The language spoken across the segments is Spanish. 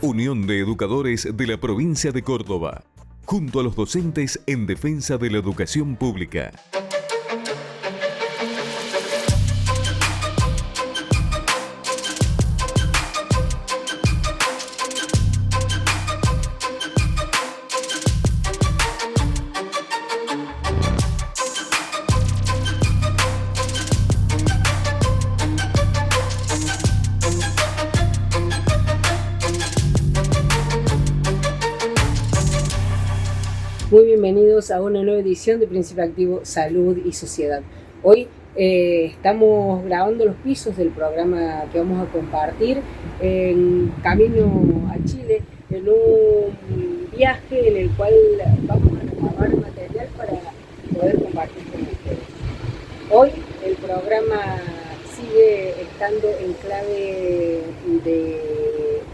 Unión de Educadores de la Provincia de Córdoba, junto a los docentes en defensa de la educación pública. Muy bienvenidos a una nueva edición de Principio Activo Salud y Sociedad. Hoy estamos grabando los pisos del programa que vamos a compartir en camino a Chile, en un viaje en el cual vamos a recabar material para poder compartir con ustedes. Hoy el programa sigue estando en clave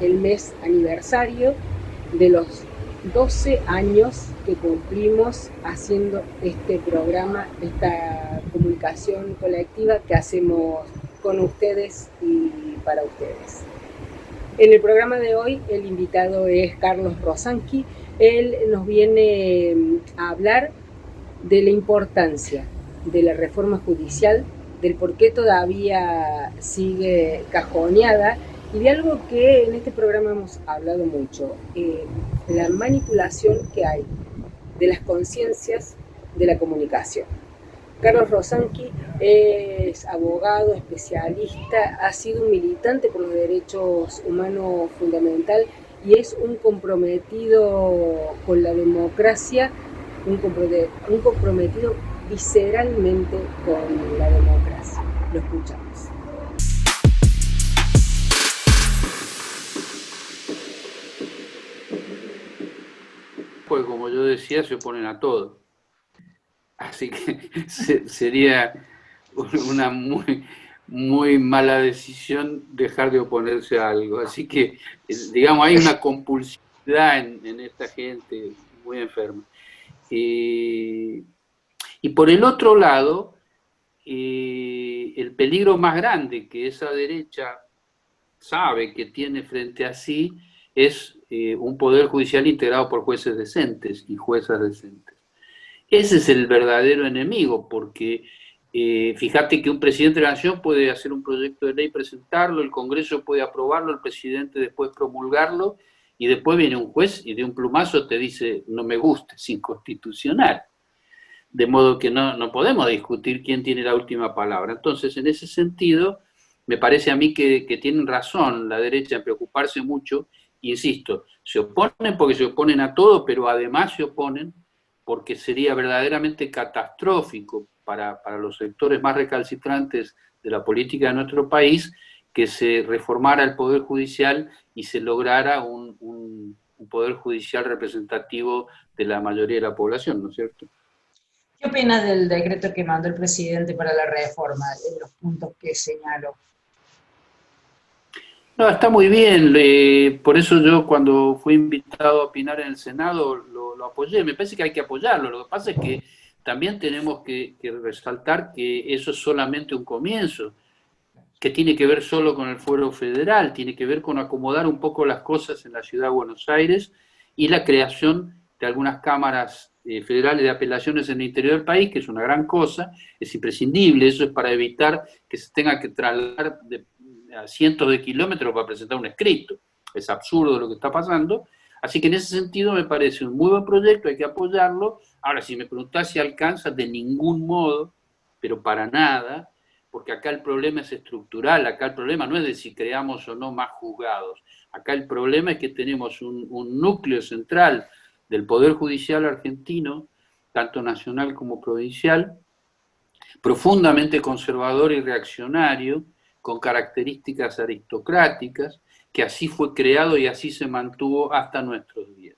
del mes aniversario de los 12 años que cumplimos haciendo este programa, esta comunicación colectiva que hacemos con ustedes y para ustedes. En el programa de hoy el invitado es Carlos Rosanqui. Él nos viene a hablar de la importancia de la reforma judicial, del por qué todavía sigue cajoneada y de algo que en este programa hemos hablado mucho, la manipulación que hay de las conciencias de la comunicación. Carlos Rosanqui es abogado, especialista, ha sido un militante por los derechos humanos fundamental y es un comprometido con la democracia, un comprometido visceralmente con la democracia. Lo escuchamos. Pues como yo decía, se oponen a todo. Así que sería una muy mala decisión dejar de oponerse a algo. Así que, digamos, hay una compulsividad en esta gente muy enferma. Y por el otro lado, el peligro más grande que esa derecha sabe que tiene frente a sí es un poder judicial integrado por jueces decentes y juezas decentes. Ese es el verdadero enemigo, porque fíjate que un presidente de la Nación puede hacer un proyecto de ley, presentarlo, el Congreso puede aprobarlo, el presidente después promulgarlo, y después viene un juez y de un plumazo te dice, no me gusta, es inconstitucional. De modo que no podemos discutir quién tiene la última palabra. Entonces, en ese sentido, me parece a mí que tienen razón la derecha en preocuparse mucho. Insisto, se oponen porque se oponen a todo, pero además se oponen porque sería verdaderamente catastrófico para los sectores más recalcitrantes de la política de nuestro país que se reformara el Poder Judicial y se lograra un Poder Judicial representativo de la mayoría de la población, ¿no es cierto? ¿Qué opinas del decreto que mandó el presidente para la reforma, en los puntos que señaló? No, está muy bien, por eso yo cuando fui invitado a opinar en el Senado lo apoyé, me parece que hay que apoyarlo, lo que pasa es que también tenemos que resaltar que eso es solamente un comienzo, que tiene que ver solo con el fuero federal, tiene que ver con acomodar un poco las cosas en la ciudad de Buenos Aires y la creación de algunas cámaras federales de apelaciones en el interior del país, que es una gran cosa, es imprescindible, eso es para evitar que se tenga que trasladar a cientos de kilómetros para presentar un escrito. Es absurdo lo que está pasando. Así que en ese sentido me parece un muy buen proyecto, hay que apoyarlo. Ahora, si me preguntás si alcanza, de ningún modo, pero para nada, porque acá el problema es estructural, acá el problema no es de si creamos o no más juzgados. Acá el problema es que tenemos un núcleo central del Poder Judicial argentino, tanto nacional como provincial, profundamente conservador y reaccionario, con características aristocráticas, que así fue creado y así se mantuvo hasta nuestros días.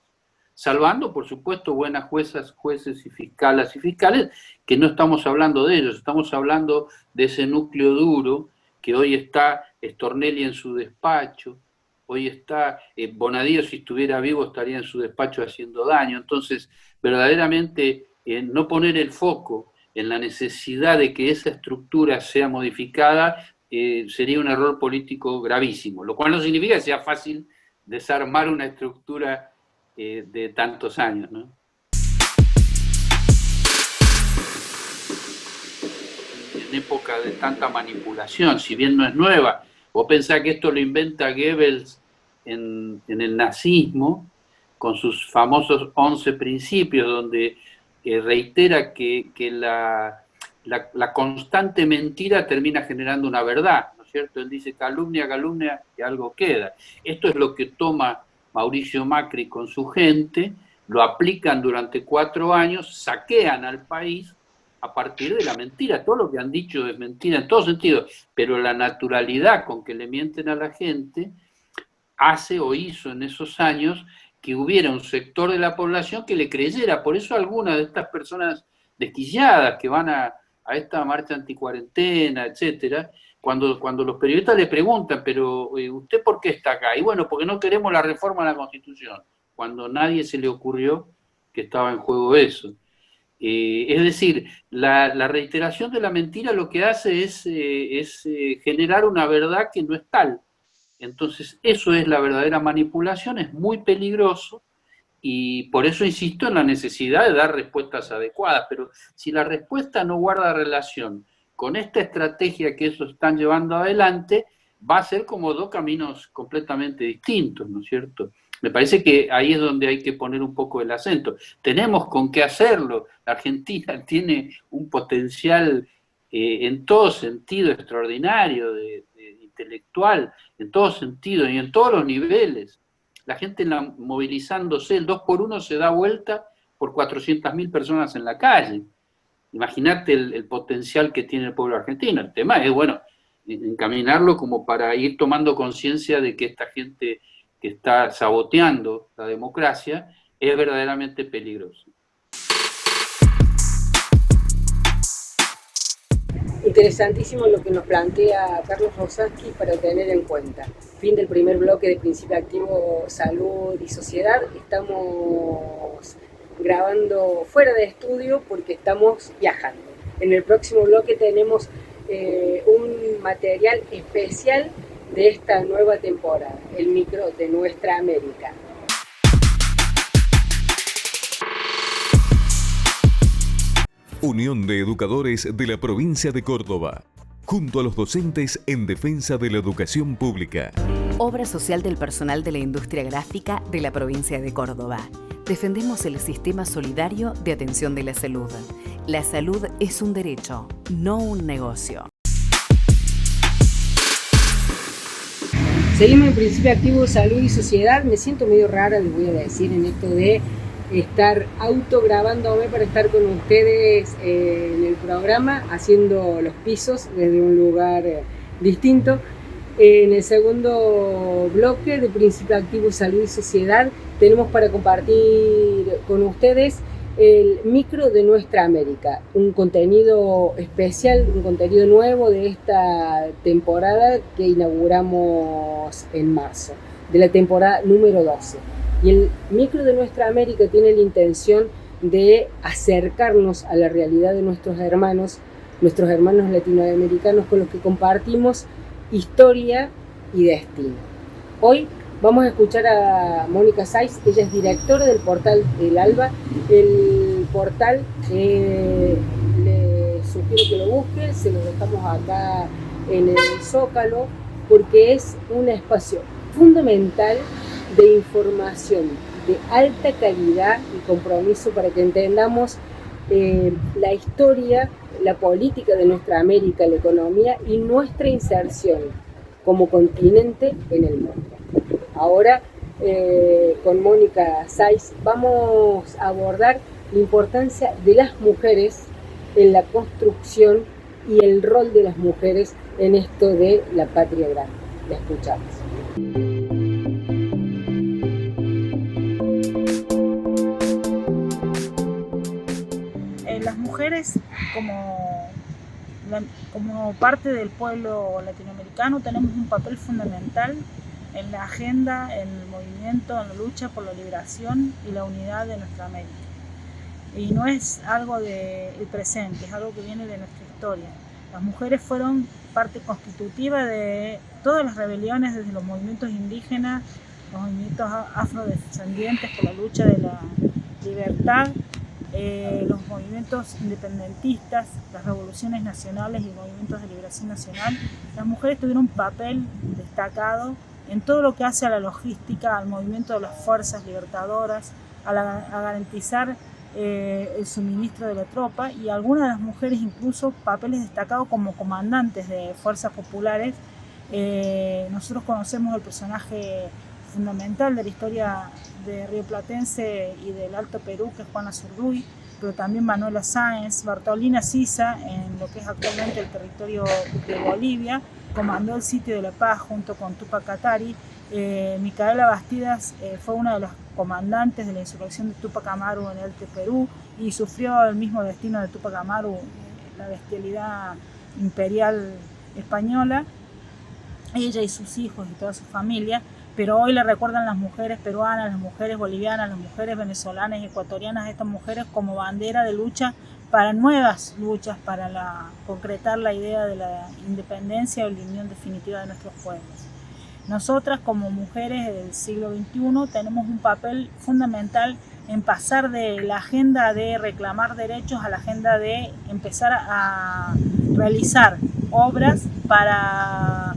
Salvando, por supuesto, buenas juezas, jueces y fiscales, que no estamos hablando de ellos, estamos hablando de ese núcleo duro que hoy está Stornelli en su despacho, hoy está Bonadío, si estuviera vivo, estaría en su despacho haciendo daño. Entonces, verdaderamente, no poner el foco en la necesidad de que esa estructura sea modificada sería un error político gravísimo, lo cual no significa que sea fácil desarmar una estructura de tantos años, ¿no? En época de tanta manipulación, si bien no es nueva, vos pensás que esto lo inventa Goebbels en el nazismo, con sus famosos 11 principios, donde reitera que la constante mentira termina generando una verdad, ¿no es cierto? Él dice calumnia, calumnia, que algo queda. Esto es lo que toma Mauricio Macri con su gente, lo aplican durante 4 años, saquean al país a partir de la mentira. Todo lo que han dicho es mentira en todo sentido, pero la naturalidad con que le mienten a la gente hace o hizo en esos años que hubiera un sector de la población que le creyera. Por eso algunas de estas personas desquiciadas que van a esta marcha anticuarentena, etcétera, cuando los periodistas le preguntan, pero ¿usted por qué está acá? Y bueno, porque no queremos la reforma a la Constitución, cuando a nadie se le ocurrió que estaba en juego eso. Es decir, la reiteración de la mentira lo que hace es generar una verdad que no es tal. Entonces, eso es la verdadera manipulación, es muy peligroso, y por eso insisto en la necesidad de dar respuestas adecuadas, pero si la respuesta no guarda relación con esta estrategia que ellos están llevando adelante, va a ser como 2 caminos completamente distintos, ¿no es cierto? Me parece que ahí es donde hay que poner un poco el acento. Tenemos con qué hacerlo. La Argentina tiene un potencial en todo sentido extraordinario, de intelectual, en todo sentido y en todos los niveles. La gente movilizándose, el 2x1 se da vuelta por 400.000 personas en la calle. Imagínate el potencial que tiene el pueblo argentino. El tema es, bueno, encaminarlo como para ir tomando conciencia de que esta gente que está saboteando la democracia es verdaderamente peligrosa. Interesantísimo lo que nos plantea Carlos Rosansky para tener en cuenta. Fin del primer bloque de Principio Activo Salud y Sociedad. Estamos grabando fuera de estudio porque estamos viajando. En el próximo bloque tenemos un material especial de esta nueva temporada, el micro de Nuestra América. Unión de Educadores de la Provincia de Córdoba, junto a los docentes en defensa de la educación pública. Obra social del personal de la industria gráfica de la provincia de Córdoba. Defendemos el sistema solidario de atención de la salud. La salud es un derecho, no un negocio. Seguimos en Principio Activo Salud y Sociedad. Me siento medio rara, les voy a decir, en esto de estar autograbándome para estar con ustedes en el programa, haciendo los pisos desde un lugar distinto. En el segundo bloque de Principio Activo Salud y Sociedad tenemos para compartir con ustedes el micro de Nuestra América, un contenido especial, un contenido nuevo de esta temporada que inauguramos en marzo, de la temporada número 12. Y el micro de Nuestra América tiene la intención de acercarnos a la realidad de nuestros hermanos latinoamericanos con los que compartimos historia y destino. Hoy vamos a escuchar a Mónica Saiz. Ella es directora del portal El Alba. El portal le sugiero que lo busquen, se lo dejamos acá en el Zócalo, porque es un espacio fundamental de información de alta calidad y compromiso para que entendamos la historia, la política de nuestra América, la economía y nuestra inserción como continente en el mundo. Ahora, con Mónica Saiz, vamos a abordar la importancia de las mujeres en la construcción y el rol de las mujeres en esto de la patria grande. La escuchamos. Las mujeres como parte del pueblo latinoamericano tenemos un papel fundamental en la agenda, en el movimiento, en la lucha por la liberación y la unidad de nuestra América. Y no es algo del presente, es algo que viene de nuestra historia. Las mujeres fueron parte constitutiva de todas las rebeliones, desde los movimientos indígenas los movimientos afrodescendientes por la lucha de la libertad, los movimientos independentistas, las revoluciones nacionales y movimientos de liberación nacional, las mujeres tuvieron un papel destacado en todo lo que hace a la logística, al movimiento de las fuerzas libertadoras, a garantizar el suministro de la tropa, y algunas de las mujeres incluso papeles destacados como comandantes de fuerzas populares. Nosotros conocemos el personaje fundamental de la historia de rioplatense y del Alto Perú, que es Juana Zurduy, pero también Manuela Sáenz, Bartolina Sisa, en lo que es actualmente el territorio de Bolivia, comandó el sitio de La Paz junto con Túpac Katari. Micaela Bastidas fue una de las comandantes de la insurrección de Túpac Amaru en el Alto Perú y sufrió el mismo destino de Túpac Amaru, la bestialidad imperial española, ella y sus hijos y toda su familia. Pero hoy le recuerdan las mujeres peruanas, las mujeres bolivianas, las mujeres venezolanas y ecuatorianas, estas mujeres como bandera de lucha para nuevas luchas, para concretar la idea de la independencia o la unión definitiva de nuestros pueblos. Nosotras como mujeres del siglo XXI tenemos un papel fundamental en pasar de la agenda de reclamar derechos a la agenda de empezar a realizar obras para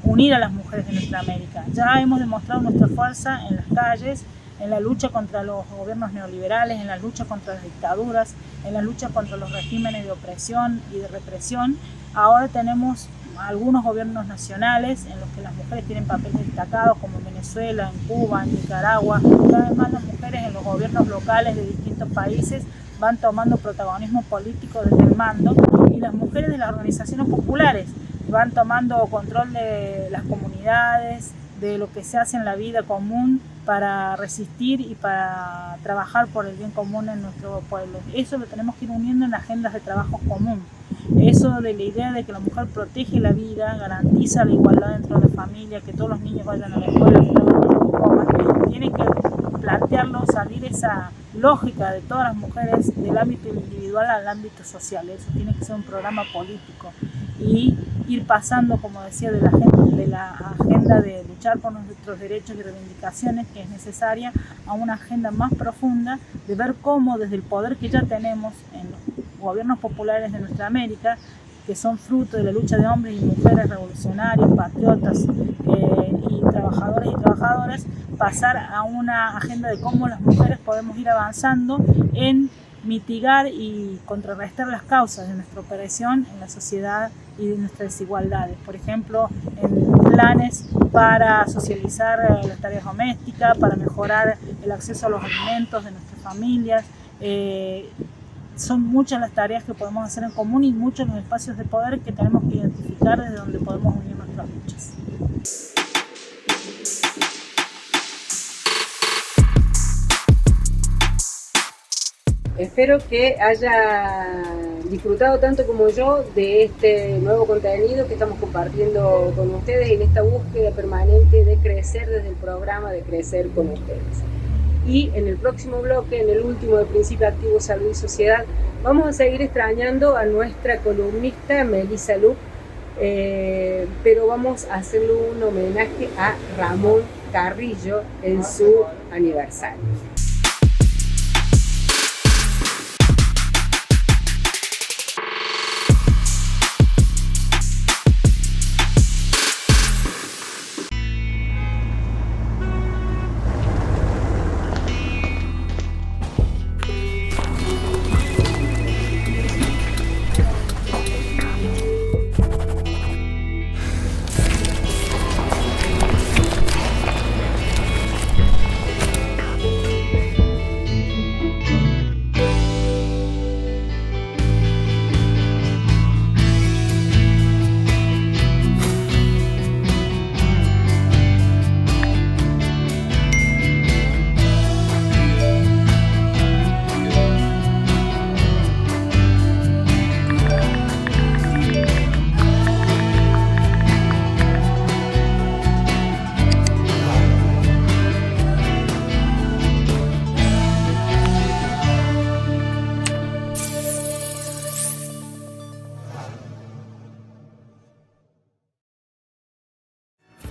unir a las mujeres de nuestra América. Ya hemos demostrado nuestra fuerza en las calles, en la lucha contra los gobiernos neoliberales, en la lucha contra las dictaduras, en la lucha contra los regímenes de opresión y de represión. Ahora tenemos algunos gobiernos nacionales en los que las mujeres tienen papeles destacados, como en Venezuela, en Cuba, en Nicaragua. Cada vez más las mujeres en los gobiernos locales de distintos países van tomando protagonismo político desde el mando, y las mujeres de las organizaciones populares van tomando control de las comunidades, de lo que se hace en la vida común para resistir y para trabajar por el bien común en nuestro pueblo. Eso lo tenemos que ir uniendo en agendas de trabajo común. Eso de la idea de que la mujer protege la vida, garantiza la igualdad dentro de la familia, que todos los niños vayan a la escuela, que todos los niños coman, tiene que plantearlo, salir esa lógica de todas las mujeres del ámbito individual al ámbito social. Eso tiene que ser un programa político y ir pasando, como decía, de la agenda de luchar por nuestros derechos y reivindicaciones, que es necesaria, a una agenda más profunda de ver cómo desde el poder que ya tenemos en los gobiernos populares de nuestra América, que son fruto de la lucha de hombres y mujeres revolucionarios, patriotas y trabajadores y trabajadoras, pasar a una agenda de cómo las mujeres podemos ir avanzando en mitigar y contrarrestar las causas de nuestra opresión en la sociedad y de nuestras desigualdades. Por ejemplo, en planes para socializar las tareas domésticas, para mejorar el acceso a los alimentos de nuestras familias. Son muchas las tareas que podemos hacer en común y muchos los espacios de poder que tenemos que identificar desde donde podemos unir nuestras luchas. Espero que haya disfrutado tanto como yo de este nuevo contenido que estamos compartiendo con ustedes en esta búsqueda permanente de crecer desde el programa de Crecer con Ustedes. Y en el próximo bloque, en el último de Principio Activo Salud y Sociedad, vamos a seguir extrañando a nuestra columnista Melissa Lup, pero vamos a hacerle un homenaje a Ramón Carrillo en su aniversario.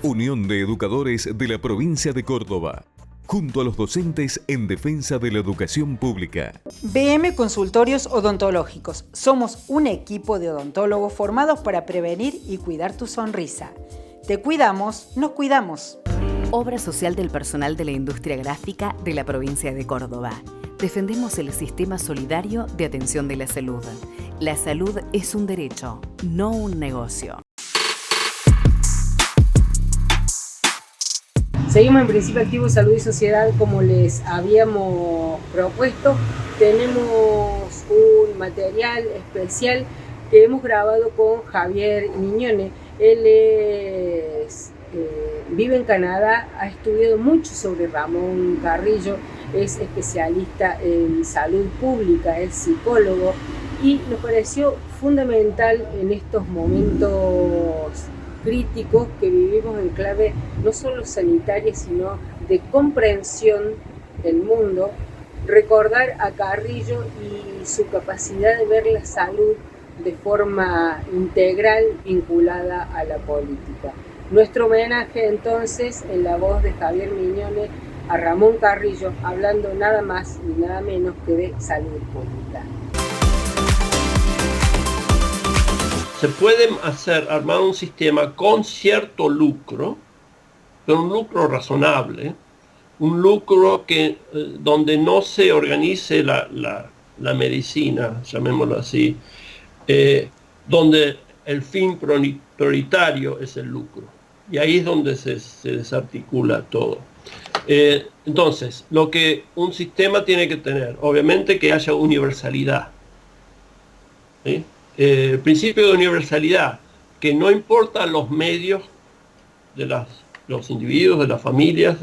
Unión de Educadores de la Provincia de Córdoba, junto a los docentes en defensa de la educación pública. BM Consultorios Odontológicos. Somos un equipo de odontólogos formados para prevenir y cuidar tu sonrisa. Te cuidamos, nos cuidamos. Obra social del personal de la industria gráfica de la provincia de Córdoba. Defendemos el sistema solidario de atención de la salud. La salud es un derecho, no un negocio. Seguimos en Principio Activo Salud y Sociedad como les habíamos propuesto. Tenemos un material especial que hemos grabado con Javier Miñone. Él vive en Canadá, ha estudiado mucho sobre Ramón Carrillo, es especialista en salud pública, es psicólogo y nos pareció fundamental en estos momentos críticos que vivimos en clave no solo sanitaria, sino de comprensión del mundo, recordar a Carrillo y su capacidad de ver la salud de forma integral vinculada a la política. Nuestro homenaje entonces en la voz de Javier Miñone a Ramón Carrillo, hablando nada más ni nada menos que de salud pública. Se puede armar un sistema con cierto lucro, pero un lucro razonable, un lucro donde no se organice la medicina, llamémoslo así, donde el fin prioritario es el lucro. Y ahí es donde se desarticula todo. Entonces, lo que un sistema tiene que tener, obviamente que haya universalidad. ¿Sí? El principio de universalidad, que no importa los medios de los individuos, de las familias,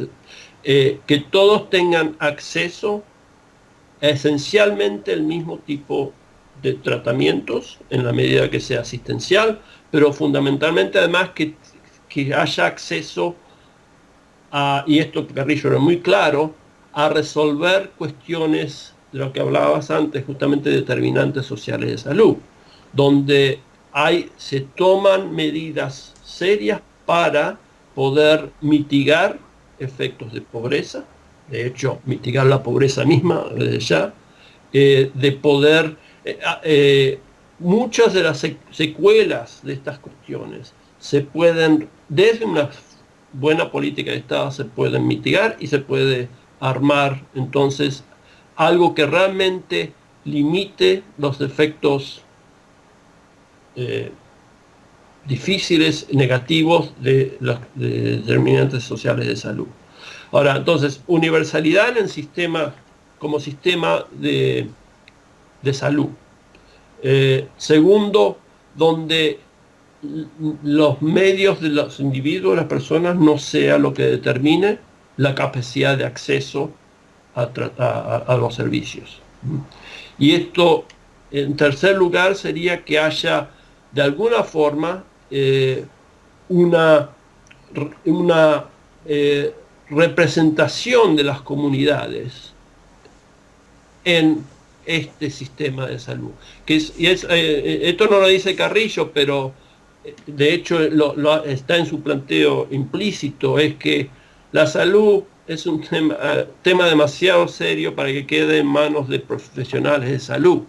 que todos tengan acceso a esencialmente el mismo tipo de tratamientos, en la medida que sea asistencial, pero fundamentalmente además que haya acceso a, y esto Carrillo era muy claro, a resolver cuestiones de lo que hablabas antes, justamente determinantes sociales de salud, donde se toman medidas serias para poder mitigar efectos de pobreza, de hecho, mitigar la pobreza misma desde ya, de poder, muchas de las secuelas de estas cuestiones se pueden, desde una buena política de Estado, se pueden mitigar y se puede armar entonces algo que realmente limite los efectos difíciles, negativos de determinantes sociales de salud. Ahora, entonces, universalidad en el sistema, como sistema de salud. Segundo, donde los medios de los individuos, las personas, no sea lo que determine la capacidad de acceso a los servicios. Y esto, en tercer lugar, sería que haya de alguna forma una representación de las comunidades en este sistema de salud. Esto no lo dice Carrillo, pero de hecho está en su planteo implícito, es que la salud es un tema demasiado serio para que quede en manos de profesionales de salud.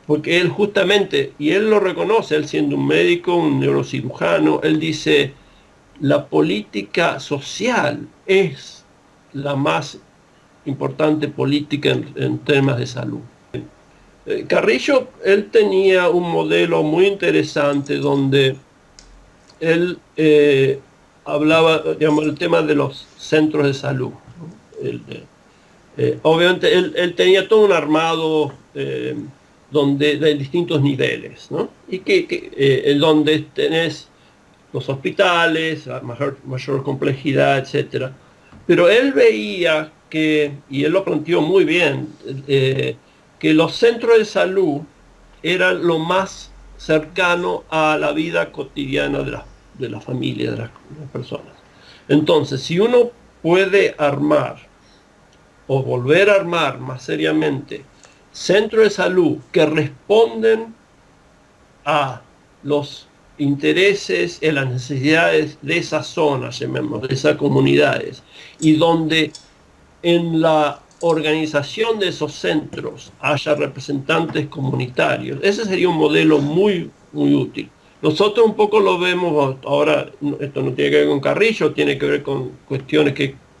Porque él justamente, y él lo reconoce, él siendo un médico, un neurocirujano, él dice, la política social es la más importante política en temas de salud. Carrillo, él tenía un modelo muy interesante donde él hablaba, digamos, el tema de los centros de salud. Obviamente él tenía todo un armado donde de distintos niveles, ¿no? Y donde tenés los hospitales, a mayor complejidad, etc. Pero él veía y él lo planteó muy bien, que los centros de salud eran lo más cercano a la vida cotidiana de la familia, de las personas. Entonces, si uno puede armar o volver a armar más seriamente centros de salud que responden a los intereses, en las necesidades de esas zonas, llamémoslo, de esas comunidades, y donde en la organización de esos centros haya representantes comunitarios. Ese sería un modelo muy, muy útil. Nosotros un poco lo vemos ahora, esto no tiene que ver con Carrillo, tiene que ver con cuestiones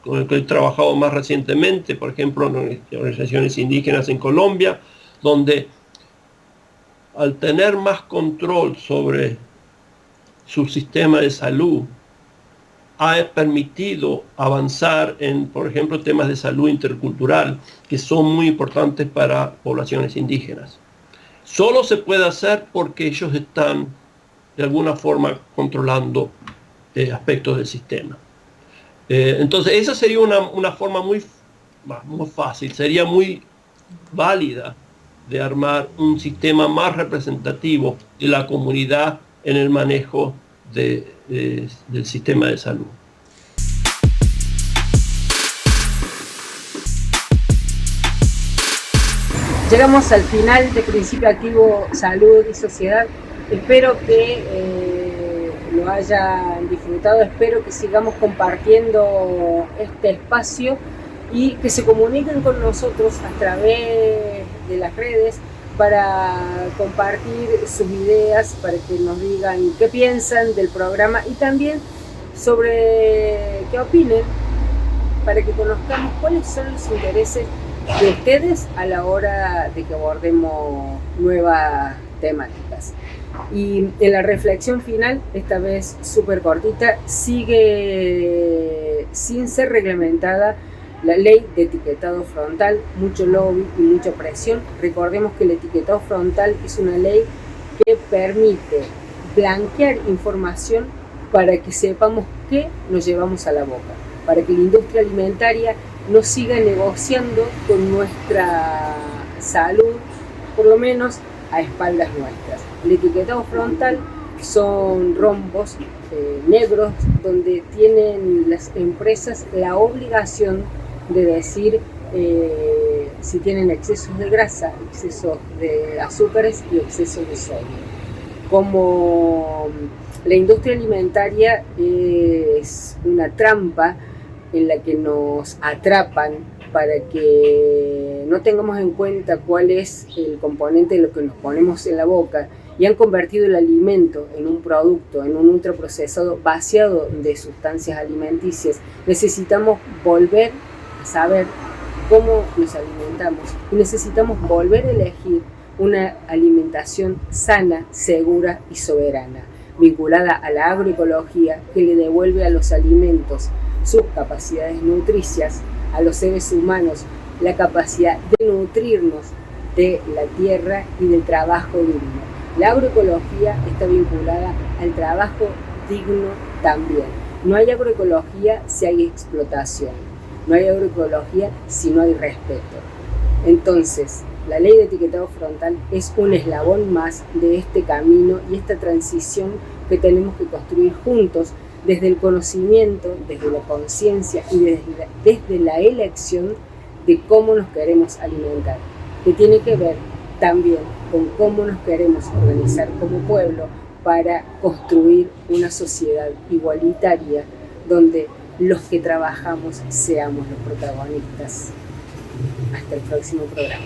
con las que he trabajado más recientemente, por ejemplo, en organizaciones indígenas en Colombia, donde al tener más control sobre su sistema de salud, ha permitido avanzar en, por ejemplo, temas de salud intercultural, que son muy importantes para poblaciones indígenas. Solo se puede hacer porque ellos están, de alguna forma, controlando aspectos del sistema. Entonces, esa sería una forma muy fácil, sería muy válida de armar un sistema más representativo de la comunidad en el manejo del sistema de salud. Llegamos al final de Principio Activo Salud y Sociedad. Espero que lo hayan disfrutado, espero que sigamos compartiendo este espacio y que se comuniquen con nosotros a través de las redes para compartir sus ideas, para que nos digan qué piensan del programa y también sobre qué opinen, para que conozcamos cuáles son los intereses de ustedes a la hora de que abordemos nuevas temáticas. Y en la reflexión final, esta vez súper cortita, sigue sin ser reglamentada la ley de etiquetado frontal, mucho lobby y mucha presión. Recordemos que el etiquetado frontal es una ley que permite blanquear información para que sepamos qué nos llevamos a la boca, para que la industria alimentaria no siga negociando con nuestra salud, por lo menos a espaldas nuestras. El etiquetado frontal son rombos negros donde tienen las empresas la obligación de decir si tienen excesos de grasa, excesos de azúcares y excesos de sodio. Como la industria alimentaria es una trampa en la que nos atrapan para que no tengamos en cuenta cuál es el componente de lo que nos ponemos en la boca, y han convertido el alimento en un producto, en un ultraprocesado vaciado de sustancias alimenticias. Necesitamos volver a saber cómo nos alimentamos y necesitamos volver a elegir una alimentación sana, segura y soberana, vinculada a la agroecología, que le devuelve a los alimentos sus capacidades nutricias, a los seres humanos la capacidad de nutrirnos de la tierra y del trabajo digno. La agroecología está vinculada al trabajo digno también. No hay agroecología si hay explotación. No hay agroecología si no hay respeto. Entonces, la ley de etiquetado frontal es un eslabón más de este camino y esta transición que tenemos que construir juntos desde el conocimiento, desde la conciencia y desde la elección de cómo nos queremos alimentar, que tiene que ver también con cómo nos queremos organizar como pueblo para construir una sociedad igualitaria donde los que trabajamos seamos los protagonistas. Hasta el próximo programa.